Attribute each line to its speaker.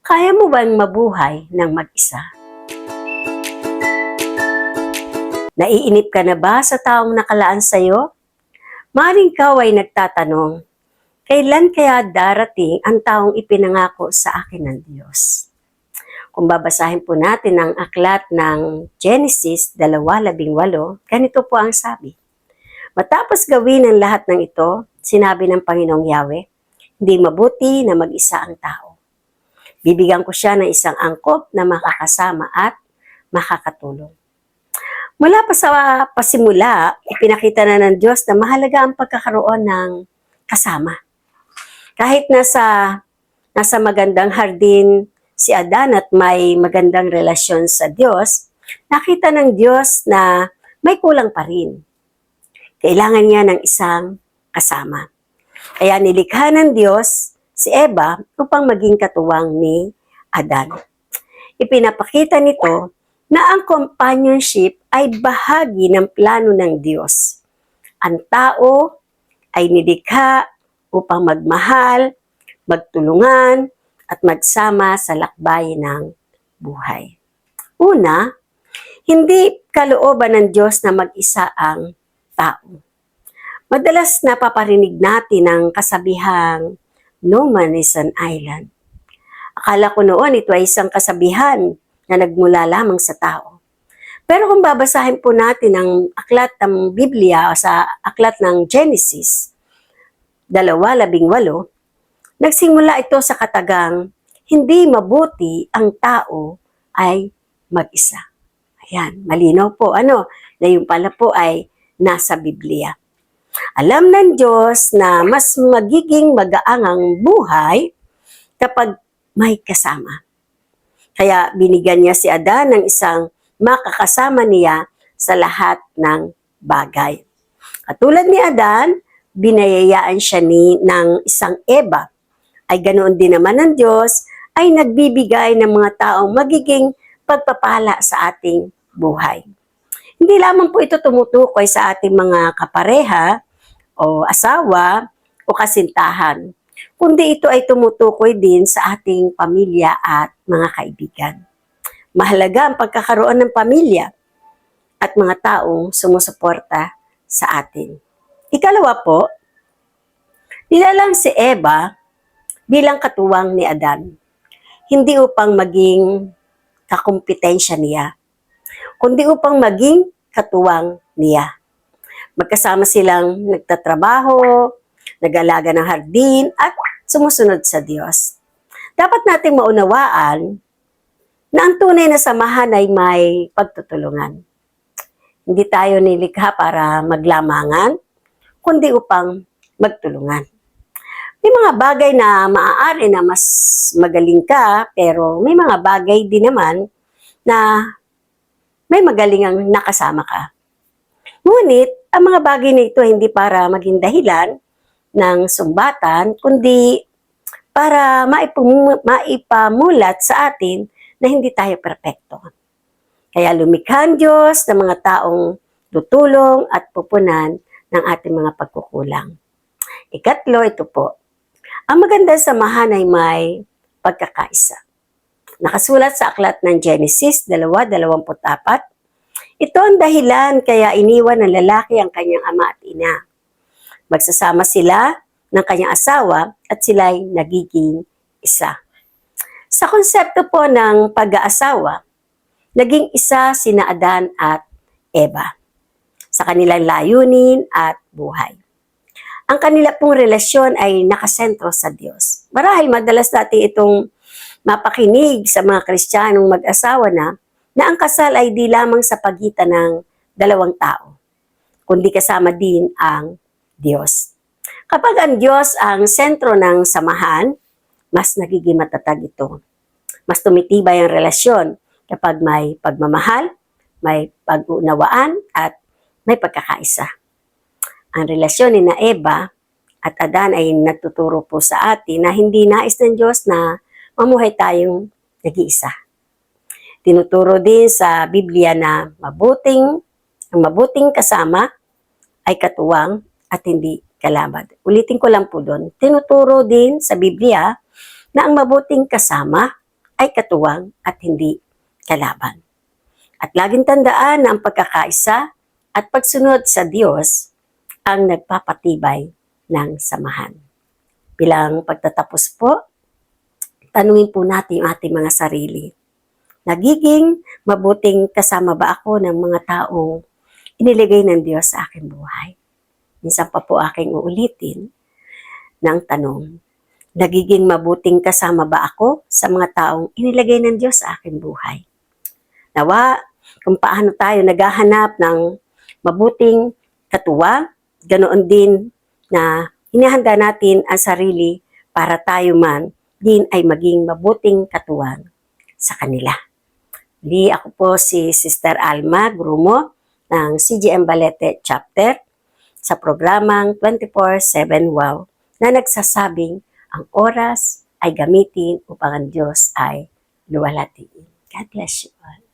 Speaker 1: Kaya mo bang mabuhay ng mag-isa? Naiinip ka na ba sa taong nakalaan sa'yo? Maring ikaw ay nagtatanong, kailan kaya darating ang taong ipinangako sa akin ng Diyos? Kung babasahin po natin ang aklat ng Genesis 2:18, ganito po ang sabi. Matapos gawin ang lahat ng ito, sinabi ng Panginoong Yahweh, hindi mabuti na mag-isa ang tao. Bibigyan ko siya ng isang angkop na makakasama at makakatulong. Mula pa sa pasimula, ipinakita na ng Diyos na mahalaga ang pagkakaroon ng kasama. Kahit nasa magandang hardin si Adan at may magandang relasyon sa Diyos, nakita ng Diyos na may kulang pa rin. Kailangan niya ng isang kasama. Kaya nilikha ng Diyos si Eva upang maging katuwang ni Adan. Ipinapakita nito na ang companionship ay bahagi ng plano ng Diyos. Ang tao ay nilikha upang magmahal, magtulungan, at magsama sa lakbay ng buhay. Una, hindi kalooban ng Diyos na mag-isa ang tao. Madalas napaparinig natin ang kasabihang, "No man is an island." Akala ko noon ito ay isang kasabihan na nagmula lamang sa tao. Pero kung babasahin po natin ang aklat ng Biblia sa aklat ng Genesis 2:18, nagsimula ito sa katagang, hindi mabuti ang tao ay mag-isa. Ayan, malinaw po na yung pala po ay nasa Biblia. Alam ng Diyos na mas magiging magaang ang buhay kapag may kasama. Kaya binigyan niya si Adan ng isang makakasama niya sa lahat ng bagay. Katulad ni Adan, binayayaan siya ng isang Eva. Ay ganoon din naman ng Diyos ay nagbibigay ng mga taong magiging pagpapala sa ating buhay. Hindi lamang po ito tumutukoy sa ating mga kapareha o asawa o kasintahan, kundi ito ay tumutukoy din sa ating pamilya at mga kaibigan. Mahalaga ang pagkakaroon ng pamilya at mga taong sumusuporta sa atin. Ikalawa po, nilalang si Eva bilang katuwang ni Adan, hindi upang maging kakumpetensya niya, kundi upang maging katuwang niya. Magkasama silang nagtatrabaho, nag-alaga ng hardin, at sumusunod sa Diyos. Dapat nating maunawaan na ang tunay na samahan ay may pagtutulungan. Hindi tayo nilikha para maglamangan, kundi upang magtulungan. May mga bagay na maaari na mas magaling ka, pero may mga bagay din naman na may magaling ang nakasama ka. Ngunit, ang mga bagay na ito hindi para maging dahilan ng sumbatan, kundi para maipamulat sa atin na hindi tayo perpekto. Kaya lumikha ang Diyos ng mga taong tutulong at pupunan ng ating mga pagkukulang. Ikatlo, ito po. Ang magandang samahan ay may pagkakaisa. Nakasulat sa aklat ng Genesis 2:24, ito ang dahilan kaya iniwan ng lalaki ang kanyang ama at ina. Magsasama sila ng kanyang asawa at sila'y nagiging isa. Sa konsepto po ng pag-aasawa, naging isa sina Adan at Eva sa kanilang layunin at buhay. Ang kanila pong relasyon ay nakasentro sa Diyos. Marahil madalas natin itong mapakinig sa mga Kristiyanong mag-asawa na ang kasal ay di lamang sa pagitan ng dalawang tao, kundi kasama din ang Diyos. Kapag ang Diyos ang sentro ng samahan, mas nagiging matatag ito. Mas tumitibay ang relasyon kapag may pagmamahal, may pag-unawaan, at may pagkakaisa. Ang relasyon ni Eva at Adan ay nagtuturo po sa atin na hindi nais ng Diyos na mamuhay tayong nag-iisa. Tinuturo din sa Biblia na ang mabuting kasama ay katuwang at hindi kalaban. Ulitin ko lang po doon. Tinuturo din sa Biblia na ang mabuting kasama ay katuwang at hindi kalaban. At laging tandaan na ang pagkakaisa at pagsunod sa Diyos ang nagpapatibay ng samahan. Bilang pagtatapos po, tanungin po natin ang ating mga sarili. Nagiging mabuting kasama ba ako ng mga taong iniligay ng Diyos sa aking buhay? Minsan pa po aking uulitin ng tanong, nagiging mabuting kasama ba ako sa mga taong inilagay ng Diyos sa aking buhay? Nawa, kung paano tayo naghahanap ng mabuting katuwa, ganoon din na hinahanda natin ang sarili para tayo man din ay maging mabuting katuwang sa kanila. Di ako po si Sister Alma Grumo ng CGM Balete Chapter sa programang 24/7 Wow na nagsasabing ang oras ay gamitin upang ang Diyos ay luwalhatiin. God bless you all.